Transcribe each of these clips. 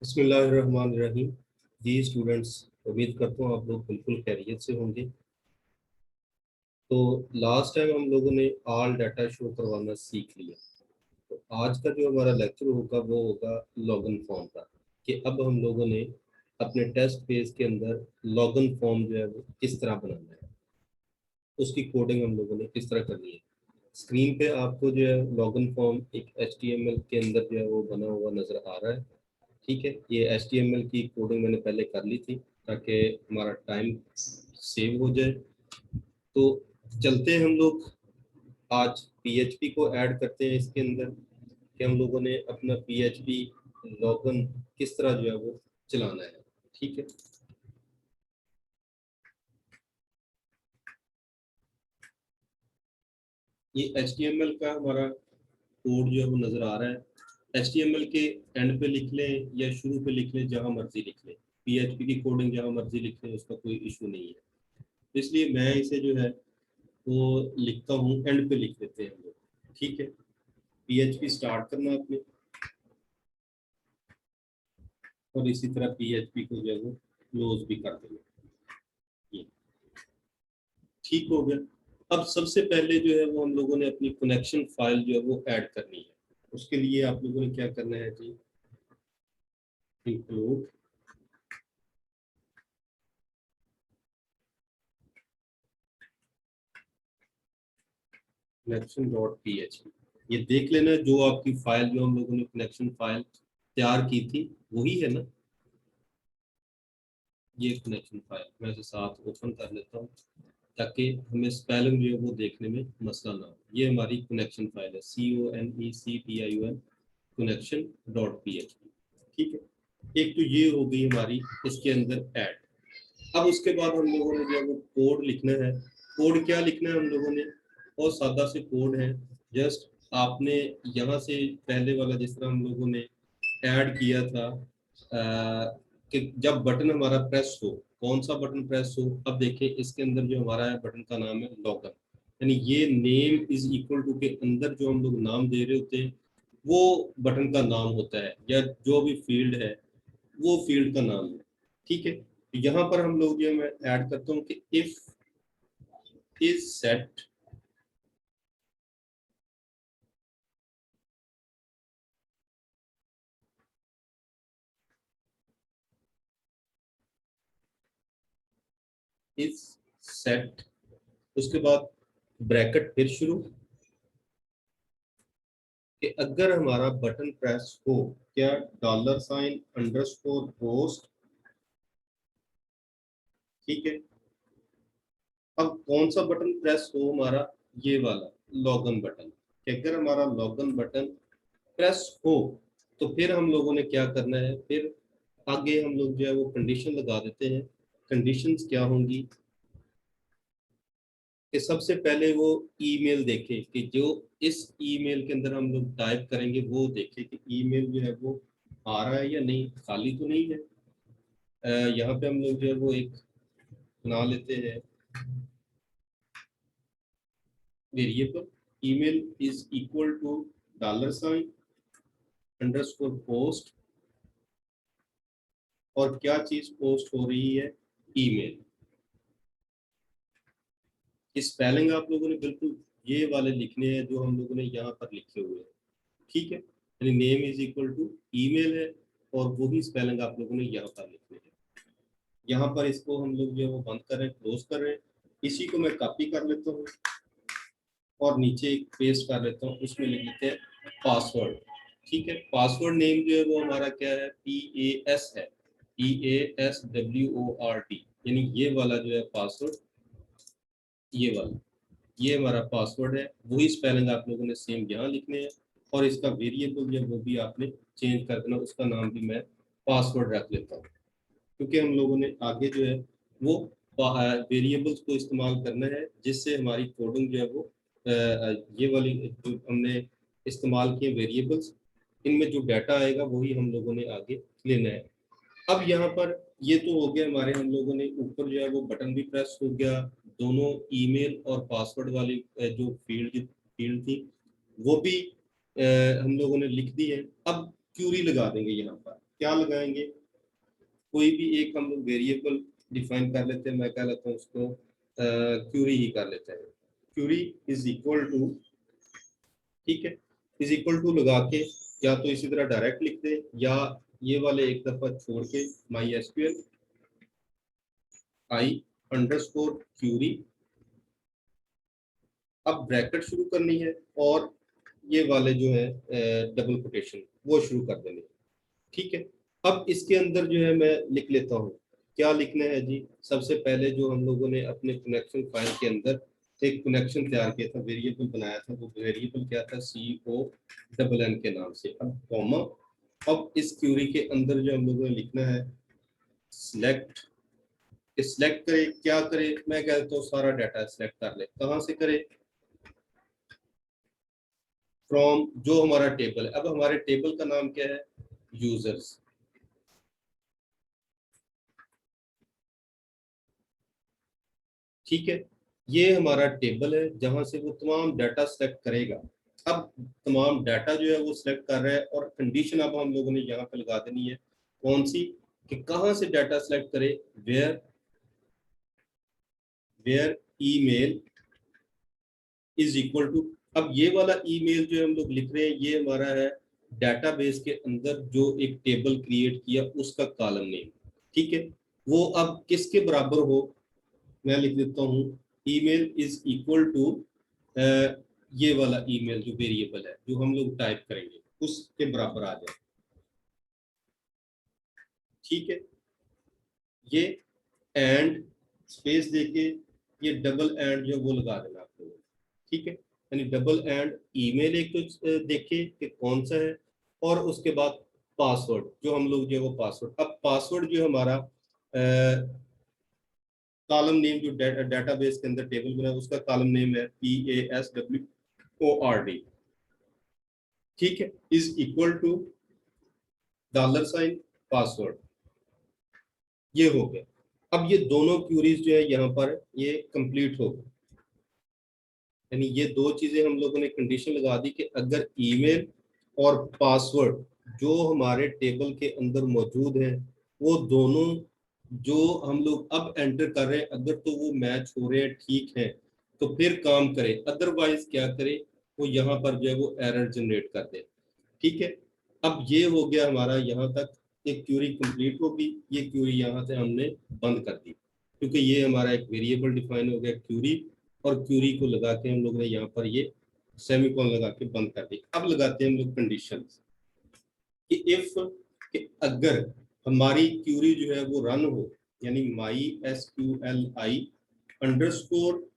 बिस्मिल्लाहिर्रहमानिर्रहीम। जी स्टूडेंट्स, उम्मीद करता हूँ आप लोग बिल्कुल खैरियत से होंगे। तो लास्ट टाइम हम लोगों ने ऑल डाटा शो करवाना सीख लिया। तो आज का जो हमारा लेक्चर होगा वो होगा लॉगिन फॉर्म का, कि अब हम लोगों ने अपने टेस्ट पेज के अंदर लॉगिन फॉर्म जो है वो किस तरह बनाना है, उसकी कोडिंग हम लोगों ने किस तरह करनी है। स्क्रीन पे आपको जो है लॉगिन फॉर्म एक HTML के अंदर जो है वो बना हुआ नजर आ रहा है। ठीक है, ये HTML की कोडिंग मैंने पहले कर ली थी ताकि हमारा टाइम सेव हो जाए। तो चलते हैं हम लोग, आज PHP को ऐड करते हैं इसके अंदर, कि हम लोगों ने अपना PHP लॉगिन किस तरह जो है वो चलाना है। ठीक है, ये HTML का हमारा कोड जो है वो नज़र आ रहा है। HTML के एंड पे लिख लें या शुरू पे लिख लें, जहाँ मर्जी लिख लें। PHP की कोडिंग जहाँ मर्जी लिख लें, उसका कोई इशू नहीं है। इसलिए मैं इसे जो है वो लिखता हूँ, एंड पे लिख देते हैं हम लोग। ठीक है, PHP स्टार्ट करना आपने, और इसी तरह PHP को जो है वो क्लोज भी कर देंगे। ये ठीक हो गया। अब सबसे पहले जो है वो हम लोगों ने अपनी कनेक्शन फाइल जो है वो ऐड करनी है। उसके लिए आप लोगों ने क्या करना है जी, इंक्लूड कनेक्शन डॉट PHP। ये देख लेना, जो आपकी फाइल जो हम लोगों ने कनेक्शन फाइल तैयार की थी वही है ना। ये कनेक्शन फाइल मैं इसे साथ ओपन कर लेता हूँ ताकि हमें स्पेलिंग जो है वो देखने में मसला ना हो। ये हमारी कनेक्शन फाइल है, CONNECTION कनेक्शन डॉट PHP। ठीक है, एक तो ये हो गई हमारी इसके अंदर ऐड। अब उसके बाद हम लोगों ने जो है वो कोड लिखना है। कोड क्या लिखना है हम लोगों ने, और सादा से कोड है। जस्ट आपने यहाँ से पहले वाला जिस तरह हम लोगों ने ऐड किया था, कि जब बटन हमारा प्रेस हो, कौन सा बटन प्रेस हो। अब देखिए इसके अंदर जो हमारा है बटन का नाम है लॉगन, यानी ये नेम इज इक्वल टू के अंदर जो हम लोग नाम दे रहे होते हैं वो बटन का नाम होता है, या जो भी फील्ड है वो फील्ड का नाम है। ठीक है, तो यहाँ पर हम लोग जो मैं ऐड करता हूँ कि if is set is set, उसके बाद ब्रैकेट फिर शुरू, कि अगर हमारा बटन प्रेस हो, क्या $अंडरस्कोर पोस्ट। ठीक है, अब कौन सा बटन प्रेस हो हमारा, ये वाला लॉगिन बटन। कि अगर हमारा लॉगिन बटन प्रेस हो तो फिर हम लोगों ने क्या करना है, फिर आगे हम लोग जो है वो कंडीशन लगा देते हैं। कंडीशंस क्या होंगी, कि सबसे पहले वो ईमेल देखे, कि जो इस ईमेल के अंदर हम लोग टाइप करेंगे वो देखे कि ईमेल जो है वो आ रहा है या नहीं, खाली तो नहीं है। यहाँ पे हम लोग जो है वो एक बना लेते हैं variable, email is equal to $underscore post, और क्या चीज पोस्ट हो रही है, ईमेल। स्पेलिंग आप लोगों ने बिल्कुल ये वाले लिखने हैं जो हम लोगों ने यहाँ पर लिखे हुए हैं। ठीक है, यानी name is equal to email है, और वही स्पेलिंग आप लोगों ने यहाँ पर लिखने हैं। यहाँ पर इसको हम लोग जो है वो बंद कर रहे हैं, क्लोज कर रहे हैं। इसी को मैं कॉपी कर लेता हूँ और नीचे एक पेस्ट कर लेता हूँ, उसमें लिख लेते हैं पासवर्ड। ठीक है, पासवर्ड नेम जो है वो हमारा क्या है, PAS है, PASWORD, यानी ये वाला जो है पासवर्ड, ये वाला, ये हमारा पासवर्ड है। वही स्पेलिंग आप लोगों ने सेम यहाँ लिखने हैं, और इसका वेरिएबल जो है वो भी आपने चेंज कर देना, उसका नाम भी मैं पासवर्ड रख लेता हूँ, क्योंकि हम लोगों ने आगे जो है वो वेरिएबल्स को इस्तेमाल करना है, जिससे हमारी कोडिंग जो है वो ये वाली जो हमने इस्तेमाल किए वेरिएबल्स, इनमें जो डाटा आएगा वही हम लोगों ने आगे लेना है। अब यहाँ पर ये तो हो गया हमारे, हम लोगों ने ऊपर जो है वो बटन भी प्रेस हो गया, दोनों ईमेल और पासवर्ड वाली जो फील्ड फील्ड थी वो भी हम लोगों ने लिख दी है। अब क्यूरी लगा देंगे यहाँ पर, क्या लगाएंगे, कोई भी एक हम लोग वेरिएबल डिफाइन कर लेते हैं, मैं कह लेता हूँ उसको क्यूरी ही कर लेते हैं। क्यूरी इज इक्वल टू, ठीक है, इज इक्वल टू लगा के या तो इसी तरह डायरेक्ट लिख दे या ये वाले एक दफा छोड़ के MySQL I underscore query, अब ब्रैकेट शुरू करनी है और ये वाले जो है डबल कोटेशन वो शुरू कर देने, ठीक है। अब इसके अंदर जो है मैं लिख लेता हूँ, क्या लिखना है जी, सबसे पहले जो हम लोगों ने अपने कनेक्शन फाइल के अंदर एक कनेक्शन तैयार किया था, वेरिएबल बनाया था, वो वेरिएबल क्या था, CONN के नाम से। अब कॉमा, अब इस क्यूरी के अंदर जो हम लोगों ने लिखना है सिलेक्ट, सिलेक्ट करे, क्या करे, मैं कहता हूँ सारा डाटा सिलेक्ट कर ले, कहाँ से करे, फ्रॉम जो हमारा टेबल है। अब हमारे टेबल का नाम क्या है, यूजर्स, ठीक है, ये हमारा टेबल है जहां से वो तमाम डाटा सेलेक्ट करेगा। अब तमाम डाटा जो है वो सिलेक्ट कर रहा है और कंडीशन अब हम लोगों ने यहाँ पे लगा देनी है, कौन सी, कि कहाँ से डाटा सेलेक्ट करे, where where email is equal to, अब ये वाला ईमेल जो हम लोग लिख रहे हैं ये हमारा है डाटाबेस के अंदर जो एक टेबल क्रिएट किया उसका कॉलम नेम, ठीक है। वो अब किसके बराबर हो, मैं लिख देता हूँ ईमेल इज इक्वल टू ये वाला ईमेल जो वेरिएबल है जो हम लोग टाइप करेंगे उसके बराबर आ जाए, ठीक है। ये एंड स्पेस देके ये डबल एंड जो वो लगा देना आप लोगों, ठीक है, यानी डबल एंड ईमेल एक तो देखे कि कौन सा है, और उसके बाद पासवर्ड जो हम लोग जो है वो पासवर्ड, अब पासवर्ड जो हमारा कॉलम नेम जो डेटाबेस के अंदर टेबल बना है उसका कॉलम नेम है PASWORD, ठीक है, इज इक्वल टू $, पासवर्ड, ये हो गया। अब ये दोनों क्यूरीज जो है यहाँ पर ये कंप्लीट हो गई, यानी ये दो चीजें हम लोगों ने कंडीशन लगा दी कि अगर ईमेल और पासवर्ड जो हमारे टेबल के अंदर मौजूद है वो दोनों जो हम लोग अब एंटर कर रहे हैं अगर तो वो मैच हो रहे हैं, ठीक है, तो फिर काम करे, अदरवाइज क्या करे, वो यहाँ पर जो है वो एरर जनरेट कर दे, ठीक है। अब ये हो गया हमारा यहाँ तक, एक क्यूरी कंप्लीट होगी, ये क्यूरी यहाँ से हमने बंद कर दी क्योंकि ये हमारा एक वेरिएबल डिफाइन हो गया क्यूरी, और क्यूरी को लगा के हम लोग ने यहाँ पर ये सेमीकोलन लगा के बंद कर दी। अब लगाते हैं हम लोग कंडीशन कि इफ, कि अगर हमारी क्यूरी जो है वो रन हो, यानी माई SQLi अंडरस्कोर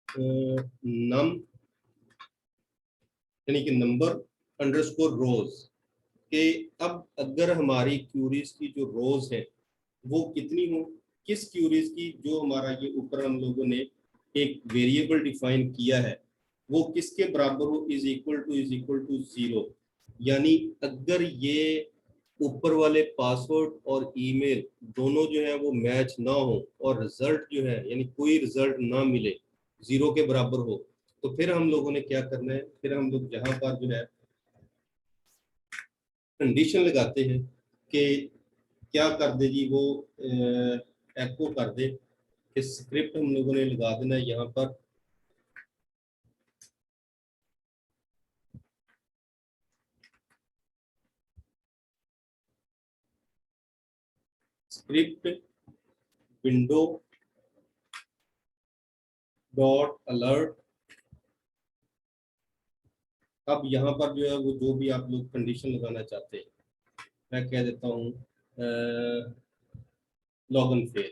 नम, यानी कि नंबर अंडरस्कोर रोज, कि अब अगर हमारी क्यूरीज की जो रोज है वो कितनी हो, किस क्यूरीज की, जो हमारा ये ऊपर हम लोगों ने एक वेरिएबल डिफाइन किया है वो किसके बराबर हो, इज इक्वल टू 0, यानी अगर ये ऊपर वाले पासवर्ड और ईमेल दोनों जो है वो मैच ना हो और रिजल्ट जो है यानी कोई रिजल्ट ना मिले, 0 के बराबर हो, तो फिर हम लोगों ने क्या करना है, फिर हम लोग जहां पर जो है कंडीशन लगाते हैं कि क्या कर दे जी वो एको कर दे, कि स्क्रिप्ट हम लोगों ने लगा देना है यहाँ पर स्क्रिप्ट विंडो डॉट अलर्ट। अब यहाँ पर जो है वो जो भी आप लोग कंडीशन लगाना चाहते हैं, मैं कह देता हूँ लॉगिन फेल,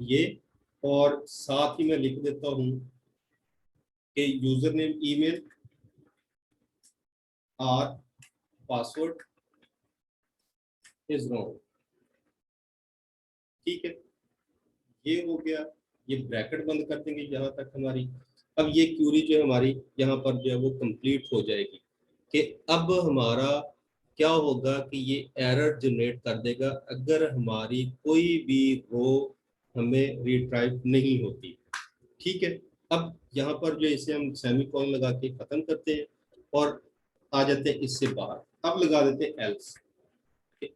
ये, और साथ ही मैं लिख देता हूँ कि यूजर नेम ईमेल और पासवर्ड इज रॉन्ग, ठीक है, ये हो गया, ये ब्रैकेट बंद कर देंगे यहाँ तक हमारी। अब ये क्यूरी जो है हमारी यहाँ पर जो है वो कंप्लीट हो जाएगी, कि अब हमारा क्या होगा कि ये एरर जनरेट कर देगा अगर हमारी कोई भी रो हमें रिट्राइव नहीं होती, ठीक है। अब यहाँ पर जो इसे हम सेमीकोलन लगा के खत्म करते हैं और आ जाते हैं इससे बाहर। अब लगा देते हैं एल्स,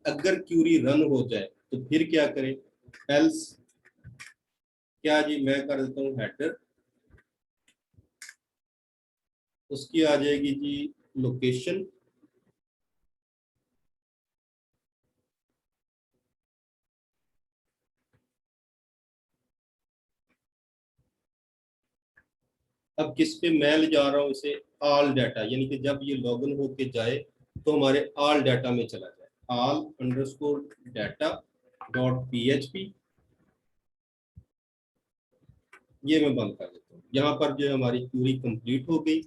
अगर क्यूरी रन हो जाए तो फिर क्या करें। एल्स क्या जी, मैं कर देता हूँ हेडर, उसकी आ जाएगी जी लोकेशन, अब किस पे मैं ले जा रहा हूँ इसे, ऑल डाटा, यानी कि जब ये लॉगिन होके जाए तो हमारे ऑल डाटा में चला जाए। All underscore data dot PHP, ये मैं बंद कर देता हूँ। यहाँ पर जो है हमारी क्यूरी कंप्लीट हो गई।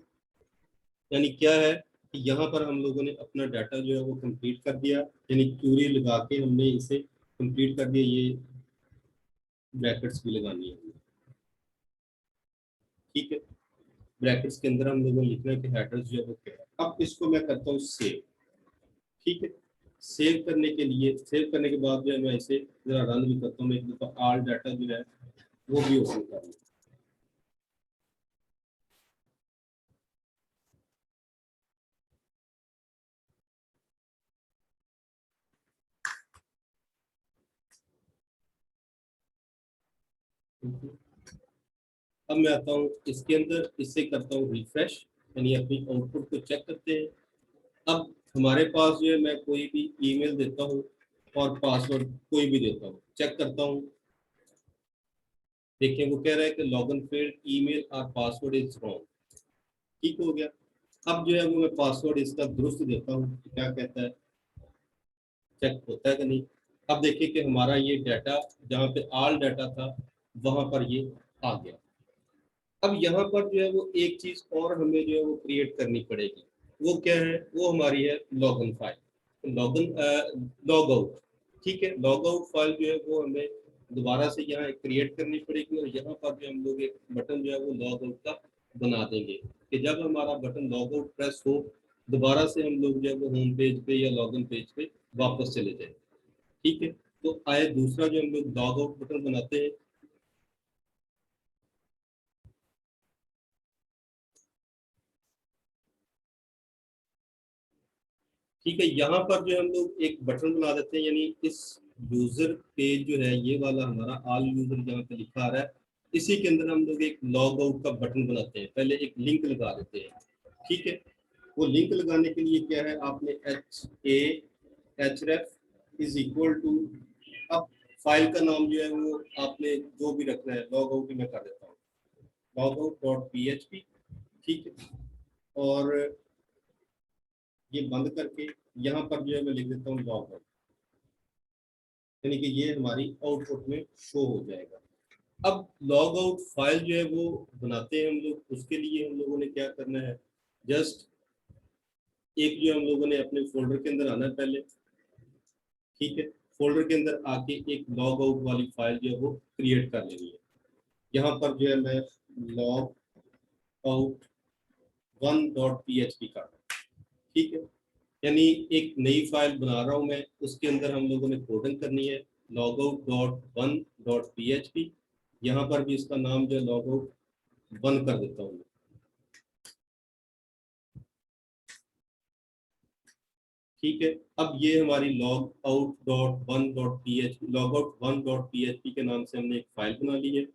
यानी क्या है कि यहाँ पर हम लोगों ने अपना डाटा जो है वो कंप्लीट कर दिया, यानी क्यूरी लगा के हमने इसे कंप्लीट कर दिया। ये ब्रैकेट्स भी लगानी है, ठीक है। ब्रैकेट्स के अंदर हम लोगों ने लिखना है कि हेडर्स जो है वो क्या है। अब इसको मैं करता हूँ सेव, ठीक है। सेव करने के लिए, सेव करने के बाद जो है मैं इसे जरा रन भी करता हूँ। मैं एक दफा ऑल डाटा जो है वो भी ओपन कर लूँ। अब मैं आता हूँ इसके अंदर, इससे करता हूँ रिफ्रेश, यानी अपनी आउटपुट को चेक करते हैं। अब हमारे पास जो है, मैं कोई भी ईमेल देता हूँ और पासवर्ड कोई भी देता हूँ, चेक करता हूँ। देखिए वो कह रहा है कि लॉगिन फेल्ड, ईमेल और पासवर्ड इज रॉन्ग, ठीक हो गया। अब जो है वो मैं पासवर्ड इसका दुरुस्त देता हूँ, क्या कहता है, चेक होता है कि नहीं। अब देखिए कि हमारा ये डाटा जहाँ पे ऑल डाटा था वहां पर ये आ गया। अब यहाँ पर जो है वो एक चीज और हमें जो है वो क्रिएट करनी पड़ेगी। वो क्या है, वो हमारी है login file, login log out, ठीक है। लॉग आउट फाइल जो है वो हमें दोबारा से यहाँ क्रिएट करनी पड़ेगी, और यहाँ पर जो हम लोग एक बटन जो है वो लॉग आउट का बना देंगे कि जब हमारा बटन लॉग आउट प्रेस हो, दोबारा से हम लोग जो है वो होम पेज पे या लॉगिन पेज पे वापस चले जाए, ठीक है। तो आए दूसरा जो हम लोग लॉग आउट बटन बनाते हैं, ठीक है। यहाँ पर जो हम लोग एक बटन बना देते हैं, यानी इस यूजर पेज जो है ये वाला हमारा ऑल यूजर जहाँ पे लिखा आ रहा है, इसी के अंदर हम लोग एक लॉग आउट का बटन बनाते हैं। पहले एक लिंक लगा देते हैं, ठीक है। वो लिंक लगाने के लिए क्या है, आपने href इज इक्वल टू, अब फाइल का नाम जो है वो आपने जो भी रखना है, लॉग आउट में कर देता हूँ, लॉग आउट डॉट PHP, ठीक है। और ये बंद करके यहाँ पर जो है मैं लिख देता हूँ लॉग आउट, यानी कि ये हमारी आउटपुट में शो हो जाएगा। अब लॉग आउट फाइल जो है वो बनाते हैं हम लोग, उसके लिए हम लोगों ने क्या करना है, जस्ट एक जो हम लोगों ने अपने फोल्डर के अंदर आना है पहले, ठीक है। फोल्डर के अंदर आके एक लॉग आउट वाली फाइल जो है वो क्रिएट कर लेनी है। यहाँ पर जो है मैं लॉग आउट 1.php का, ठीक है। यानी एक नई फाइल बना रहा हूँ मैं, उसके अंदर हम लोगों ने कोडिंग करनी है logout.1.php। यहाँ पर भी इसका नाम जो है लॉगआउट 1 कर देता हूँ, ठीक है। अब ये हमारी logout.1.php, logout1.php के नाम से हमने एक फाइल बना ली है।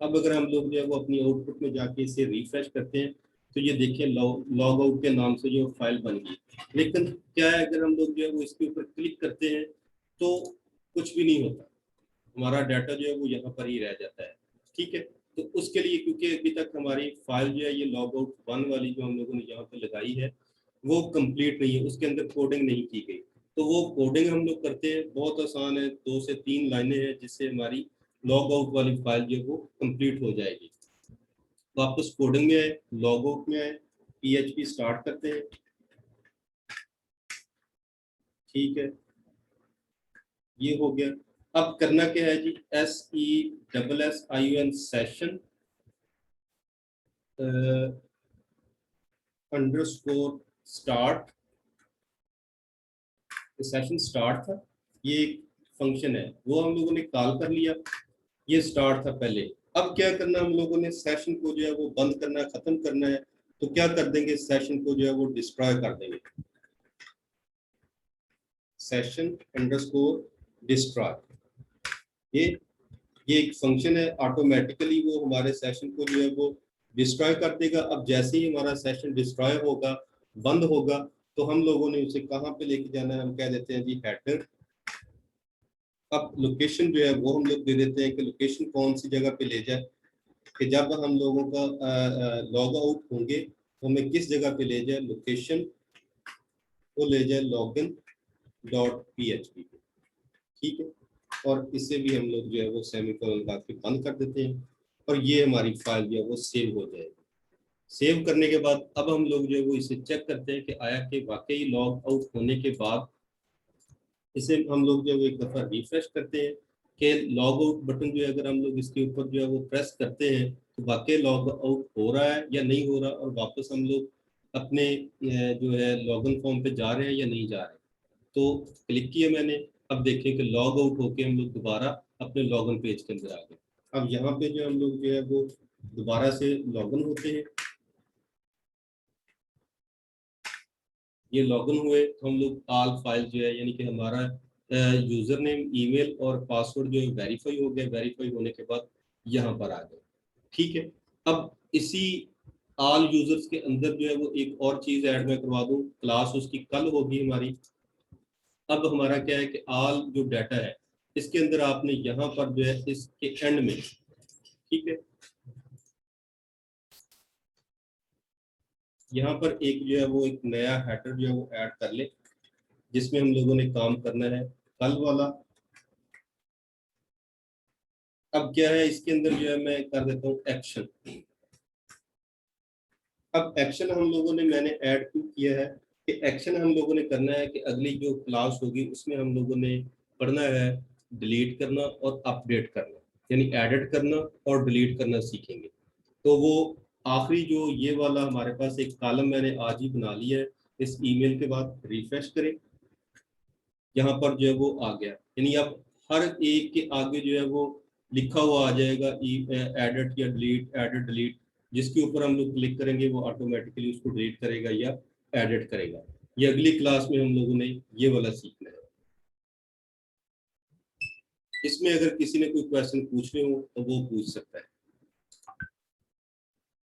अब अगर हम लोग जो है वो अपनी आउटपुट में जाके इसे रिफ्रेश करते हैं तो ये देखिए लॉग आउट के नाम से जो फाइल बन गई। लेकिन क्या है, अगर हम लोग जो है वो इसके ऊपर क्लिक करते हैं तो कुछ भी नहीं होता, हमारा डाटा जो है वो यहाँ पर ही रह जाता है, ठीक है। तो उसके लिए, क्योंकि अभी तक हमारी फाइल जो है ये लॉग आउट 1 वाली जो हम लोगों ने यहाँ पे लगाई है वो कंप्लीट नहीं है, उसके अंदर कोडिंग नहीं की गई। तो वो कोडिंग हम लोग करते हैं, बहुत आसान है, 2 से 3 लाइनें हैं जिससे हमारी लॉग आउट वाली फाइल जो है वो कंप्लीट हो जाएगी। वापस कोडिंग में आए, लॉग आउट में आए, PHP स्टार्ट करते हैं, ठीक है। ये हो गया। अब करना क्या है जी, SESSION session underscore start, session start था, ये एक फंक्शन है वो हम लोगों ने कॉल कर लिया। ये स्टार्ट था पहले, अब क्या करना, हम लोगों ने सेशन को जो है वो बंद करना है, खत्म करना है, तो क्या कर देंगे, सेशन को जो है वो डिस्ट्रॉय कर देंगे, सेशन अंडरस्कोर डिस्ट्रॉय। ये ये एक फंक्शन है, ऑटोमेटिकली वो हमारे सेशन को जो है वो डिस्ट्रॉय कर देगा। अब जैसे ही हमारा सेशन डिस्ट्रॉय होगा, बंद होगा, तो हम लोगों ने उसे कहाँ पे लेके जाना है, हम कह देते हैं जी हेडर। अब लोकेशन जो है वो हम लोग दे देते हैं कि लोकेशन कौन सी जगह पे ले जाए, कि जब हम लोगों का लॉग आउट होंगे तो हमें किस जगह पे ले जाए, लोकेशन को ले जाए लॉगिन डॉट php पे, ठीक है। और इससे भी हम लोग जो है वो सेमीकोलन लगा के बंद कर देते हैं, और ये हमारी फाइल जो है वो सेव हो जाएगी। सेव करने के बाद अब हम लोग जो है वो इसे चेक करते हैं कि आया कि वाकई लॉग आउट होने के बाद इसे हम लोग जो है एक दफ़ा रिफ्रेश करते हैं कि लॉग आउट बटन जो है अगर हम लोग इसके ऊपर जो है वो प्रेस करते हैं तो वाकई लॉग आउट हो रहा है या नहीं हो रहा, और वापस हम लोग अपने जो है लॉगिन फॉर्म पे जा रहे हैं या नहीं जा रहे। तो क्लिक किया मैंने, अब देखें कि लॉग आउट होके हम लोग दोबारा अपने लॉगिन पेज के अंदर आ गए। अब यहाँ पे जो हम लोग जो है वो दोबारा से लॉगिन होते हैं, ये लॉगिन हुए तो हम लोग आल फाइल जो है यानी कि हमारा यूजर नेम, ईमेल और पासवर्ड जो है वेरीफाई हो गया। वेरीफाई होने के बाद यहाँ पर आ गए, ठीक है। अब इसी आल यूजर्स के अंदर जो है वो एक और चीज ऐड मैं करवा दूं, क्लास उसकी कल होगी हमारी। अब हमारा क्या है कि आल जो डाटा है इसके अंदर आपने यहाँ पर जो है इसके एंड में, ठीक है, यहाँ पर एक जो है वो एक नया हेडर जो है वो ऐड कर ले, जिसमें हम लोगों ने काम करना है कल वाला। अब क्या है इसके अंदर जो है मैं कर देता हूँ एक्शन। अब एक्शन हम लोगों ने, मैंने ऐड क्यों किया है कि एक्शन हम लोगों ने करना है कि अगली जो क्लास होगी उसमें हम लोगों ने पढ़ना है डिलीट करना और अपडेट करना, यानी एडिट करना और डिलीट करना सीखेंगे। तो वो आखिरी जो ये वाला हमारे पास एक कॉलम मैंने आज ही बना लिया है, इस ईमेल के बाद रिफ्रेश करें, यहाँ पर जो है वो आ गया, यानी अब हर एक के आगे जो है वो लिखा हुआ आ जाएगा एडिट या डिलीट, एडिट डिलीट। जिसके ऊपर हम लोग क्लिक करेंगे वो ऑटोमेटिकली उसको डिलीट करेगा या एडिट करेगा। ये अगली क्लास में हम लोगों ने ये वाला सीखना है। इसमें अगर किसी ने कोई क्वेश्चन पूछने हो तो वो पूछ सकता है।